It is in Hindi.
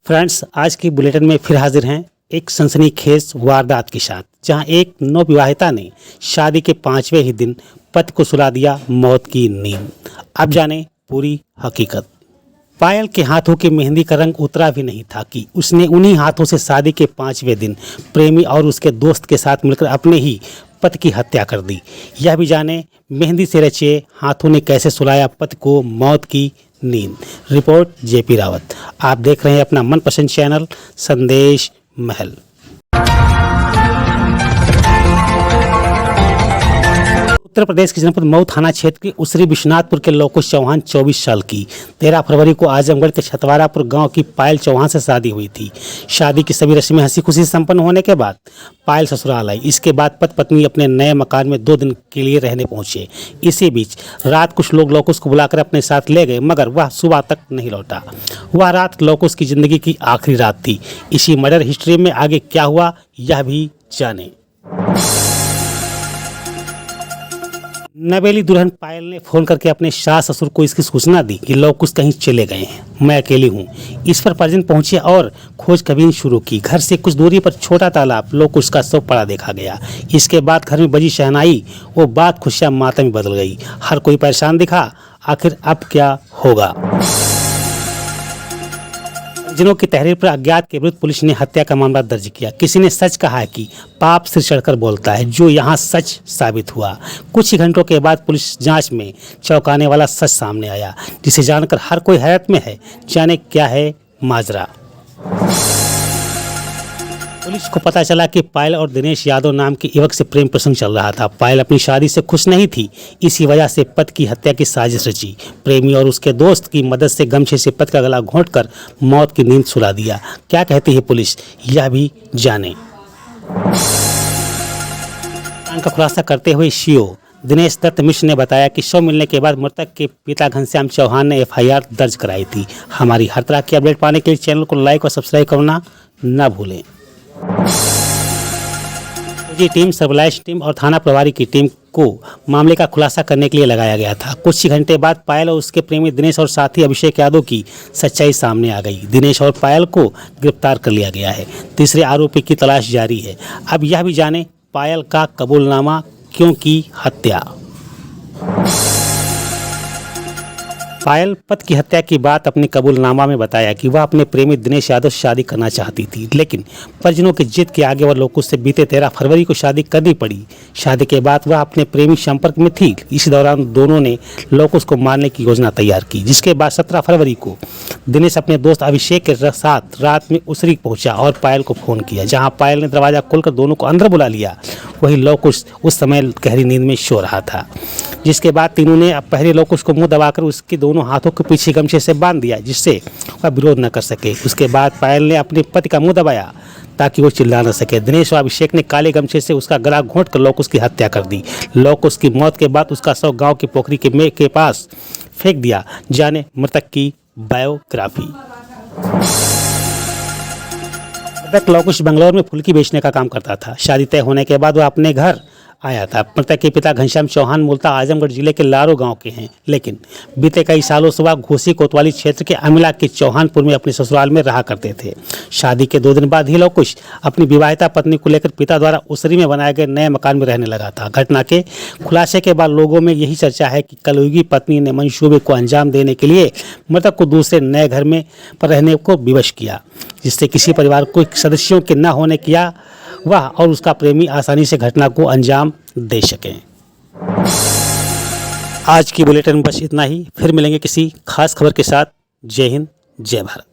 फ्रेंड्स, आज की बुलेटिन में फिर हाजिर हैं एक सनसनीखेज वारदात के साथ, जहां एक नवविवाहिता ने शादी के 5वें ही दिन पति को सुला दिया मौत की नींद। अब जाने पूरी हकीकत। पायल के हाथों की मेहंदी का रंग उतरा भी नहीं था कि उसने उन्हीं हाथों से शादी के 5वें दिन प्रेमी और उसके दोस्त के साथ मिलकर अपने ही पति की हत्या कर दी। यह भी जाने मेहंदी से रचे हाथों ने कैसे सुलाया पति को मौत की नींद। Report JP Rawat. आप देख रहे हैं अपना मनपसंद चैनल संदेश महल। उत्तर प्रदेश के जनपद मऊ थाना क्षेत्र के उसरी विश्वनाथपुर के लोकेश चौहान 24 साल की 13 फरवरी को आजमगढ़ के छतवारापुर गांव की पायल चौहान से शादी हुई थी। शादी की सभी रस्में हंसी खुशी संपन्न होने के बाद पायल ससुराल आई। इसके बाद पति पत्नी अपने नए मकान में 2 दिन के लिए रहने पहुंचे। इसी बीच रात कुछ लोग लोकेश को बुलाकर अपने साथ ले गए, मगर वह सुबह तक नहीं लौटा। वह रात लोकेश की जिंदगी की आखिरी रात थी। इसी मर्डर हिस्ट्री में आगे क्या हुआ यह भी जाने। नवेली दुल्हन पायल ने फोन करके अपने सास ससुर को इसकी सूचना दी कि लोकेश कहीं चले गए हैं, मैं अकेली हूँ। इस पर परिजन पहुंचे और खोजबीन शुरू की। घर से कुछ दूरी पर छोटा तालाब लोकेश का शव पड़ा देखा गया। इसके बाद घर में बजी शहनाई वो बात खुशियां मातम में बदल गई। हर कोई परेशान दिखा। आखिर अब क्या होगा। जिनों की तहरीर पर अज्ञात के विरुद्ध पुलिस ने हत्या का मामला दर्ज किया। किसी ने सच कहा है कि पाप सिर चढ़कर बोलता है, जो यहाँ सच साबित हुआ। कुछ ही घंटों के बाद पुलिस जांच में चौंकाने वाला सच सामने आया, जिसे जानकर हर कोई हैरत में है। जाने क्या है माजरा। पुलिस को पता चला कि पायल और दिनेश यादव नाम के युवक से प्रेम प्रसंग चल रहा था। पायल अपनी शादी से खुश नहीं थी, इसी वजह से पति की हत्या की साजिश रची। प्रेमी और उसके दोस्त की मदद से गमछे से पति का गला घोंटकर मौत की नींद सुला दिया। क्या कहती है पुलिस यह भी जाने। का खुलासा करते हुए सीओ दिनेश दत्त मिश्र ने बताया कि शव मिलने के बाद मृतक के पिता घनश्याम चौहान ने FIR दर्ज कराई थी। हमारी हर तरह की अपडेट पाने के लिए चैनल को लाइक और सब्सक्राइब करना न भूलें। टीम, सर्विलांस टीम और थाना प्रभारी की टीम को मामले का खुलासा करने के लिए लगाया गया था। कुछ ही घंटे बाद पायल और उसके प्रेमी दिनेश और साथी अभिषेक यादव की सच्चाई सामने आ गई। दिनेश और पायल को गिरफ्तार कर लिया गया है। तीसरे आरोपी की तलाश जारी है। अब यह भी जाने पायल का कबूलनामा, क्यों की हत्या। पायल पति की हत्या की बात अपने कबूलनामा में बताया कि वह अपने प्रेमी दिनेश यादव से शादी करना चाहती थी, लेकिन परिजनों की जिद के आगे वह लोकेश से बीते 13 फरवरी को शादी करनी पड़ी। शादी के बाद वह अपने प्रेमी संपर्क में थी। इसी दौरान दोनों ने लोकेश को मारने की योजना तैयार की, जिसके बाद 17 फरवरी को दिनेश अपने दोस्त अभिषेक के साथ रात में उसरी पहुंचा और पायल को फोन किया। जहां पायल ने दरवाजा खोलकर दोनों को अंदर बुला लिया, वही लोकेश उस समय गहरी नींद में सो रहा था। जिसके बाद तीनों ने पहले लोकेश को मुंह दबाकर उसके दोनों हाथों के पीछे गमछे से बांध दिया, जिससे वह विरोध न कर सके। उसके बाद पायल ने अपने पति का मुंह दबाया ताकि वो चिल्ला न सके। दिनेश और अभिषेक ने काले गमछे से उसका गला घोंटकर लोकेश की हत्या कर दी। लोकेश की मौत के बाद उसका शव गांव की पोखरी के पास फेंक दिया। जाने मृतक की बायोग्राफी। मृतक लोकेश बंगलौर में फुल्की बेचने का काम करता था। शादी तय होने के बाद वह अपने घर आया था। मृतक के पिता घनश्याम चौहान मूलतः आजमगढ़ जिले के लारो गांव के हैं, लेकिन बीते कई सालों से वह घोसी कोतवाली क्षेत्र के अमिला के चौहानपुर में अपने ससुराल में रहा करते थे। शादी के 2 दिन बाद ही लोकेश अपनी विवाहिता पत्नी को लेकर पिता द्वारा उसरी में बनाए गए नए मकान में रहने लगा था। घटना के खुलासे के बाद लोगों में यही चर्चा है कि कलयुगी पत्नी ने मंसूबे को अंजाम देने के लिए मृतक को दूसरे नए घर में पर रहने को विवश किया, जिससे किसी परिवार को सदस्यों के न होने किया वह और उसका प्रेमी आसानी से घटना को अंजाम दे सकें। आज की बुलेटिन बस इतना ही। फिर मिलेंगे किसी खास खबर के साथ। जय हिंद, जय भारत।